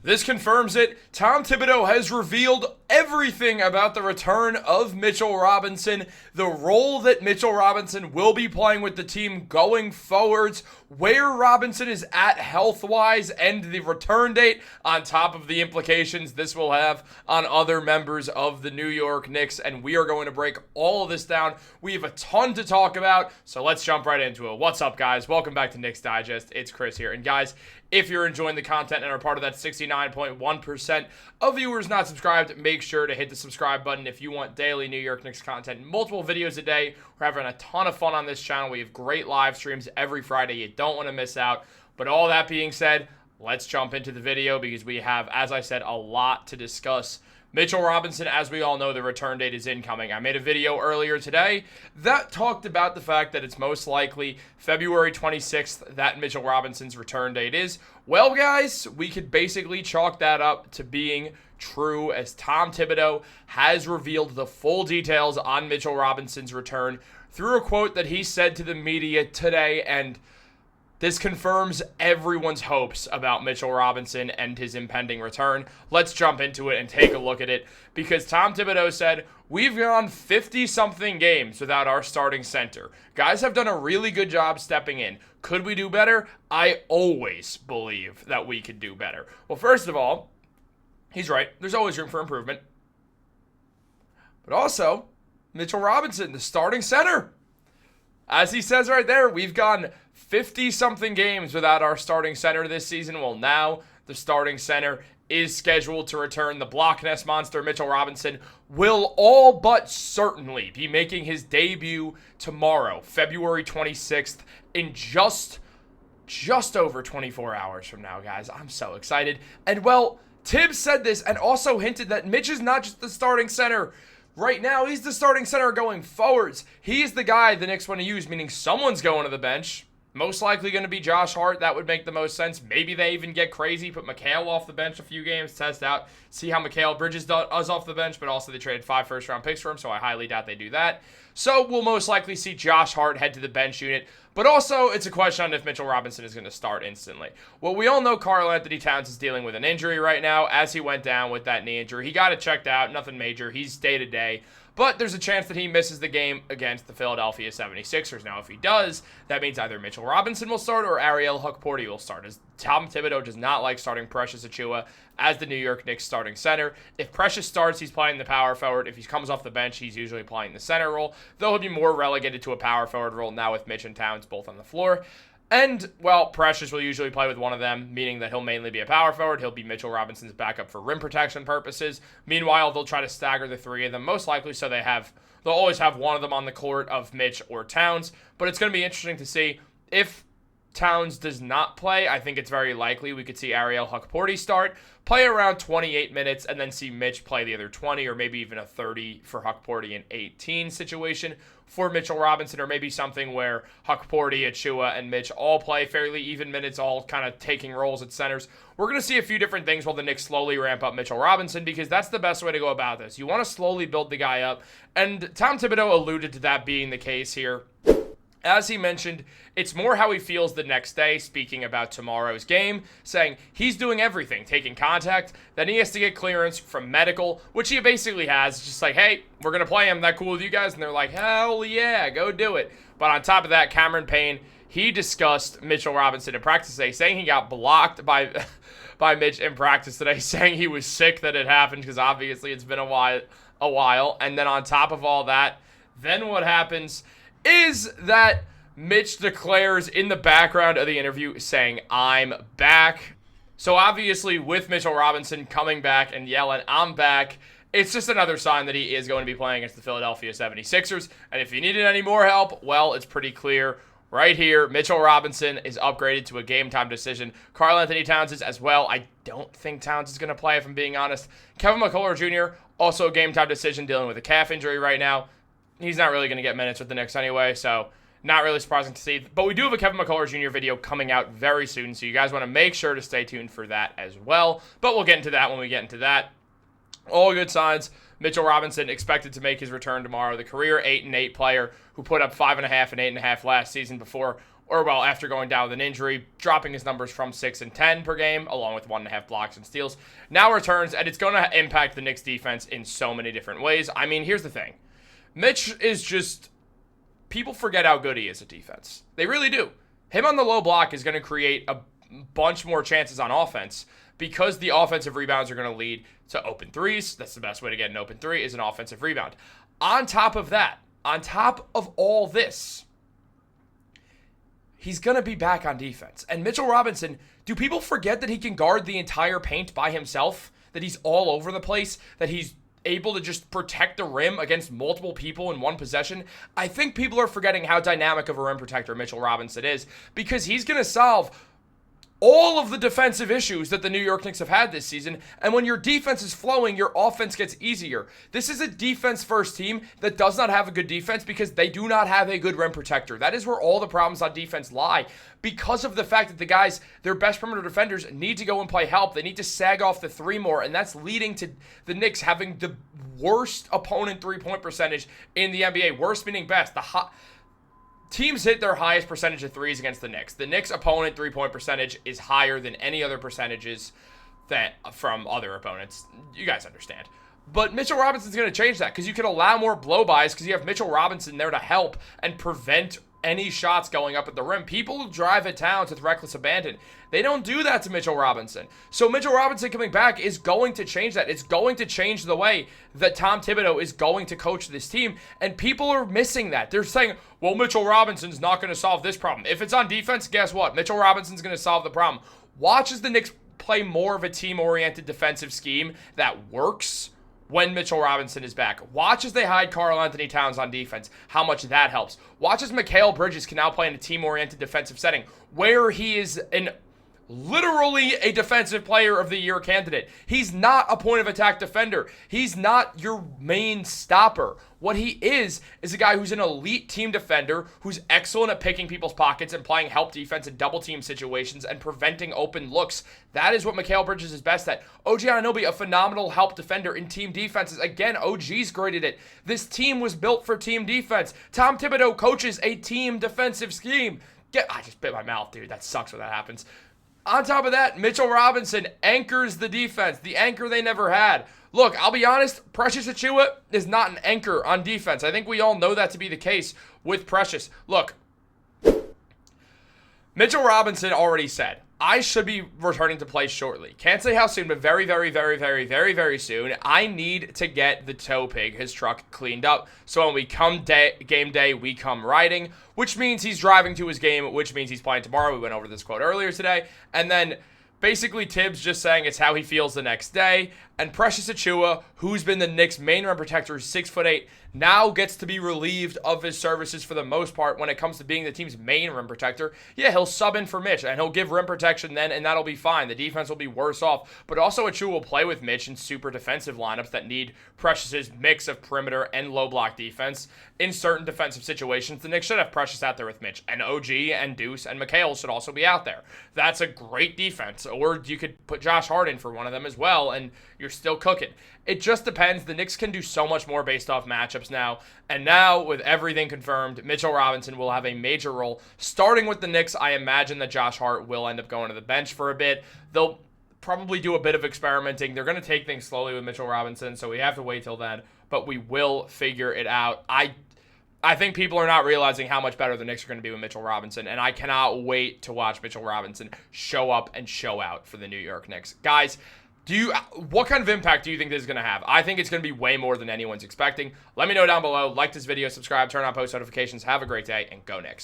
This confirms it. Tom Thibodeau has revealed everything about the return of Mitchell Robinson, the role that Mitchell Robinson will be playing with the team going forwards, where Robinson is at health-wise, and the return date, on top of the implications this will have on other members of the New York Knicks. And we are going to break all of this down. We have a ton to talk about, so let's jump right into it. What's up, guys? Welcome back to Knicks Digest. It's Chris here. And guys, if you're enjoying the content and are part of that 69.1% of viewers not subscribed, make sure to hit the subscribe button if you want daily New York Knicks content, multiple videos a day. We're having a ton of fun on this channel. We have great live streams every Friday. You don't want to miss out. But all that being said, let's jump into the video because we have, as I said, a lot to discuss. Mitchell Robinson, as we all know, the return date is incoming. I made a video earlier today that talked about the fact that it's most likely February 26th that Mitchell Robinson's return date is. Well, guys, we could basically chalk that up to being true, as Tom Thibodeau has revealed the full details on Mitchell Robinson's return through a quote that he said to the media today, and this confirms everyone's hopes about Mitchell Robinson and his impending return. Let's jump into it and take a look at it, because Tom Thibodeau said, "We've gone 50-something games without our starting center. Guys have done a really good job stepping in. Could we do better? I always believe that we could do better." Well, first of all, he's right. There's always room for improvement. But also, Mitchell Robinson, the starting center. As he says right there, we've gone 50-something games without our starting center this season. Well, now the starting center is scheduled to return. The Block Nest monster, Mitchell Robinson, will all but certainly be making his debut tomorrow, February 26th, in just over 24 hours from now, guys. I'm so excited. And, well, Tibbs said this and also hinted that Mitch is not just the starting center right now, he's the starting center going forwards. He's the guy the Knicks want to use, meaning someone's going to the bench. Most likely going to be Josh Hart. That would make the most sense. Maybe they even get crazy, put Mikal off the bench a few games, test out, see how Mikal Bridges does off the bench, but also they traded 5 first-round picks for him, so I highly doubt they do that. So we'll most likely see Josh Hart head to the bench unit. But also, it's a question on if Mitchell Robinson is going to start instantly. Well, we all know Karl-Anthony Towns is dealing with an injury right now as he went down with that knee injury. He got it checked out, nothing major. He's day-to-day. But there's a chance that he misses the game against the Philadelphia 76ers. Now, if he does, that means either Mitchell Robinson will start or Ariel Hukporti will start, as Tom Thibodeau does not like starting Precious Achiuwa as the New York Knicks starting center. If Precious starts, he's playing the power forward. If he comes off the bench, he's usually playing the center role, though he'll be more relegated to a power forward role now with Mitch and Towns both on the floor. And, well, Precious will usually play with one of them, meaning that he'll mainly be a power forward. He'll be Mitchell Robinson's backup for rim protection purposes. Meanwhile, they'll try to stagger the three of them, most likely, so they'll always have one of them on the court of Mitch or Towns. But it's going to be interesting to see if Towns does not play. I think it's very likely we could see Ariel Hukporti start, play around 28 minutes, and then see Mitch play the other 20 or maybe even a 30 for Hukporti and 18 situation for Mitchell Robinson, or maybe something where Hukporti, Achiuwa, and Mitch all play fairly even minutes, all kind of taking roles at centers. We're going to see a few different things while the Knicks slowly ramp up Mitchell Robinson, because that's the best way to go about this. You want to slowly build the guy up, and Tom Thibodeau alluded to that being the case here. As he mentioned, it's more how he feels the next day, speaking about tomorrow's game, saying he's doing everything, taking contact, then he has to get clearance from medical, which he basically has. It's just like, hey, we're going to play him. That cool with you guys? And they're like, hell yeah, go do it. But on top of that, Cameron Payne, he discussed Mitchell Robinson in practice today, saying he got blocked by Mitch in practice today, saying he was sick that it happened because obviously it's been a while. And then on top of all that, then what happens is that Mitch declares in the background of the interview saying, "I'm back." So obviously with Mitchell Robinson coming back and yelling, "I'm back," it's just another sign that he is going to be playing against the Philadelphia 76ers. And if you needed any more help, well, it's pretty clear right here. Mitchell Robinson is upgraded to a game-time decision. Karl-Anthony Towns is as well. I don't think Towns is going to play, if I'm being honest. Kevin McCullough Jr., also a game-time decision, dealing with a calf injury right now. He's not really going to get minutes with the Knicks anyway, so not really surprising to see. But we do have a Kevin McCullough Jr. video coming out very soon, so you guys want to make sure to stay tuned for that as well. But we'll get into that when we get into that. All good signs. Mitchell Robinson expected to make his return tomorrow. The career 8-8 player who put up 5.5 and 8.5 last season before or well, after going down with an injury, dropping his numbers from 6 and 10 per game, along with 1.5 blocks and steals, now returns, and it's going to impact the Knicks defense in so many different ways. I mean, here's the thing. Mitch is just, people forget how good he is at defense. They really do. Him on the low block is going to create a bunch more chances on offense because the offensive rebounds are going to lead to open threes. That's the best way to get an open three, is an offensive rebound. On top of that, on top of all this, he's going to be back on defense. And Mitchell Robinson, do people forget that he can guard the entire paint by himself? That he's all over the place? That he's able to just protect the rim against multiple people in one possession? I think people are forgetting how dynamic of a rim protector Mitchell Robinson is, because he's going to solve all of the defensive issues that the New York Knicks have had this season. And when your defense is flowing, your offense gets easier. This is a defense-first team that does not have a good defense because they do not have a good rim protector. That is where all the problems on defense lie, because of the fact that the guys, their best perimeter defenders, need to go and play help. They need to sag off the three more, and that's leading to the Knicks having the worst opponent three-point percentage in the NBA. Worst meaning best. Teams hit their highest percentage of threes against the Knicks. The Knicks' opponent three-point percentage is higher than any other percentages from other opponents. You guys understand. But Mitchell Robinson's going to change that, because you can allow more blow-bys because you have Mitchell Robinson there to help and prevent any shots going up at the rim. People drive at towns with reckless abandon. They don't do that to Mitchell Robinson. So Mitchell Robinson coming back is going to change that. It's going to change the way that Tom Thibodeau is going to coach this team. And people are missing that. They're saying, well, Mitchell Robinson's not going to solve this problem. If it's on defense, guess what? Mitchell Robinson's going to solve the problem. Watch as the Knicks play more of a team-oriented defensive scheme that works when Mitchell Robinson is back. Watch as they hide Karl-Anthony Towns on defense, how much that helps. Watch as Mikal Bridges can now play in a team-oriented defensive setting where he is literally a defensive player of the year candidate. He's not a point of attack defender. He's not your main stopper. What he is a guy who's an elite team defender, who's excellent at picking people's pockets and playing help defense in double team situations and preventing open looks. That is what Mikal Bridges is best at. OG Anunoby, a phenomenal help defender in team defenses. Again, OG's great at it. This team was built for team defense. Tom Thibodeau coaches a team defensive scheme. I just bit my mouth, dude. That sucks when that happens. On top of that, Mitchell Robinson anchors the defense, the anchor they never had. Look, I'll be honest, Precious Achiuwa is not an anchor on defense. I think we all know that to be the case with Precious. Look, Mitchell Robinson already said, I should be returning to play shortly. Can't say how soon, but very, very, very, very, very, very soon. I need to get the tow pig, his truck, cleaned up. So when we come game day, we come riding, which means he's driving to his game, which means he's playing tomorrow. We went over this quote earlier today. And then basically Tibbs just saying it's how he feels the next day. And Precious Achiuwa, who's been the Knicks' main rim protector, 6'8", now gets to be relieved of his services for the most part when it comes to being the team's main rim protector. Yeah, he'll sub in for Mitch, and he'll give rim protection then, and that'll be fine. The defense will be worse off. But also Achiuwa will play with Mitch in super defensive lineups that need Precious's mix of perimeter and low block defense. In certain defensive situations, the Knicks should have Precious out there with Mitch, and OG and Deuce and Mikal should also be out there. That's a great defense. Or you could put Josh Hart in for one of them as well, and you're still cooking. It just depends. The Knicks can do so much more based off matchups now. And now, with everything confirmed, Mitchell Robinson will have a major role. Starting with the Knicks, I imagine that Josh Hart will end up going to the bench for a bit. They'll probably do a bit of experimenting. They're going to take things slowly with Mitchell Robinson, so we have to wait till then. But we will figure it out. I think people are not realizing how much better the Knicks are going to be with Mitchell Robinson, and I cannot wait to watch Mitchell Robinson show up and show out for the New York Knicks. Guys, what kind of impact do you think this is going to have? I think it's going to be way more than anyone's expecting. Let me know down below. Like this video, subscribe, turn on post notifications. Have a great day, and go Knicks.